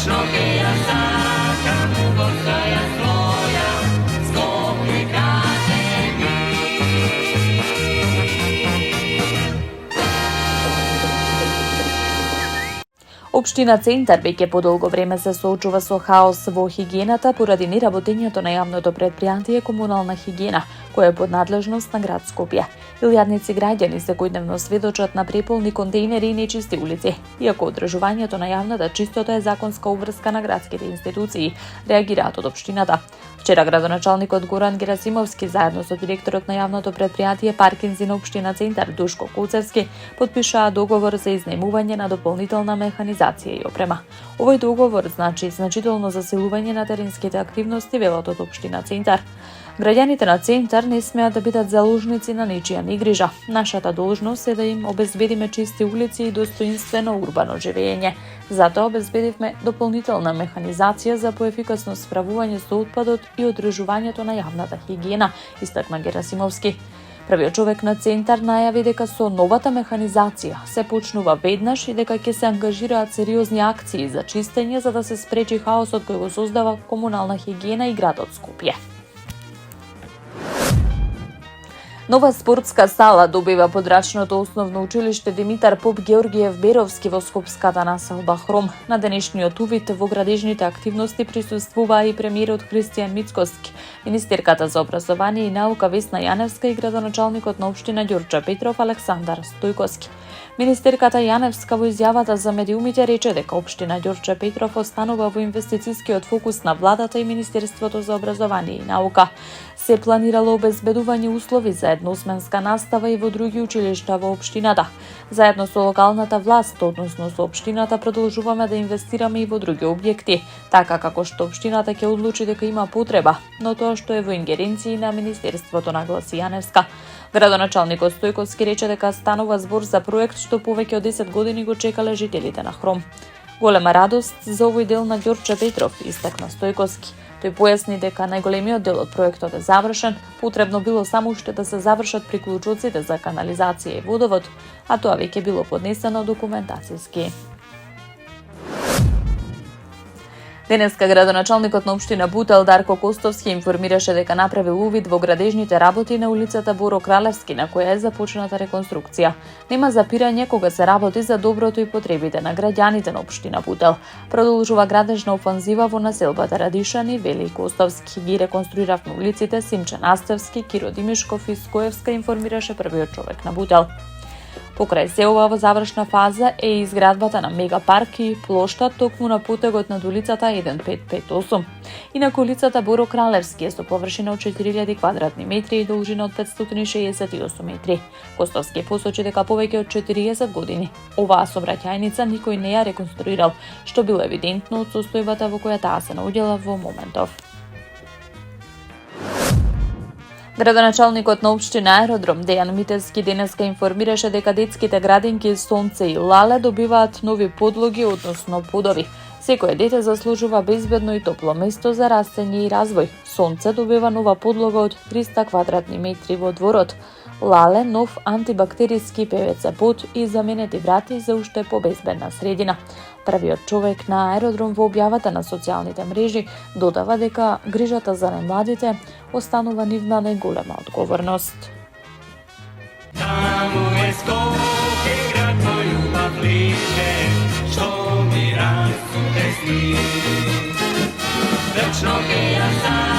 Вечно я сакам Божая своja, Skopje kaže mi. Општина Центар веќе подолго време се соочува со хаос во хигиената поради неработењето на јавното предпријатие Комунална хигиена, која е под надлежност на град Скопје. Илјадници граѓани секојдневно сведочат на преполни контејнери и нечисти улици. Иако одржувањето на јавната чистота е законска обврска на градските институции, реагираат од општината. Вчера градоначалникот Горан Герасимовски заедно со директорот на јавното предпријатие Паркинзи на општина Центар Душко Куцевски подпишаа договор за изнемување на дополнителна механизација и опрема. Овој договор значи значително засилување на теренските активности, велат од општина Центар. Граѓаните на Центар не смеат да бидат заложници на ничија негрижа. Нашата должност е да им обезбедиме чисти улици и достоинствено урбано живење. Затоа обезбедивме дополнителна механизација за поефикасно справување со отпадот и одржувањето на јавната хигиена, истакна Герасимовски. Првиот човек на Центар најави дека со новата механизација се почнува веднаш и дека ќе се ангажираат сериозни акции за чистење за да се спречи хаосот кој го создава комунална хигиена и градот Скопје. Нова спортска сала добива подрачното основно училиште Димитар Поп Георгиев Беровски во скопската населба Хром. На денешниот увид во градежните активности присуствуваа и премиерот Христијан Мицкоски, министерката за образование и наука Весна Јаневска и градоначалникот на општина Ѓурче Петров Александар Стојковски. Министерката Јаневска во изјавата за медиумите рече дека општина Ѓурче Петров останува во инвестицискиот фокус на владата и Министерството за образование и наука. Се планирало обезбедување услови за едносменска настава и во други училишта во општината. Заедно со локалната власт, односно со општината, продолжуваме да инвестираме и во други објекти, така како што општината ќе одлучи дека има потреба, но тоа што е во ингеренции на Министерството, нагласи Јаневска. Градоначалникот Стојковски рече дека станува збор за проект што повеќе од 10 години го чекале жителите на Хром. Голема радост за овој дел на Ѓурче Петров, истакна Стојковски. Тој појасни дека најголемиот дел од проектот е завршен, потребно било само уште да се завршат приклучоците за канализација и водовод, а тоа веќе било поднесено документацијски. Денеска градоначалникот на општина Бутел Дарко Костовски информираше дека направил увид во градежните работи на улицата Боро Кралевски, на која е започната реконструкција. Нема запирање кога се работи за доброто и потребите на граѓаните на општина Бутел. Продолжува градежна офанзива во населбата Радишани, вели Костовски. Ги реконструиравме улиците Симче Настевски, Киро Димишков и Скоевска, информираше првиот човек на Бутел. Покрај се ова во завршна фаза е и изградбата на мегапарк и плоштад токму на потегот над улицата 1558. Инаку улицата Боро Кралевски е со површина од 4000 квадратни метри и должина од 568 метри. Костовски посочи дека повеќе од 40 години оваа сообраќајница никој не ја реконструирал, што било евидентно од состојбата во која таа се наоѓала во моментов. Градоначалникот на општина Аеродром Дејан Митевски денеска информираше дека детските градинки Сонце и Лале добиваат нови подлоги, односно подови. Секое дете заслужува безбедно и топло место за растење и развој. Сонце добива нова подлога од 300 квадратни метри во дворот. Лале нов антибактериски ПВЦ под и заменети врати за уште побезбедна средина. Првиот човек на Аеродром во објавата на социјалните мрежи додава дека грижата за најмладите останува нивна најголема одговорност. Таму е Скопје, град мој љубав лише, што ми расте сни. Вечно ќе ја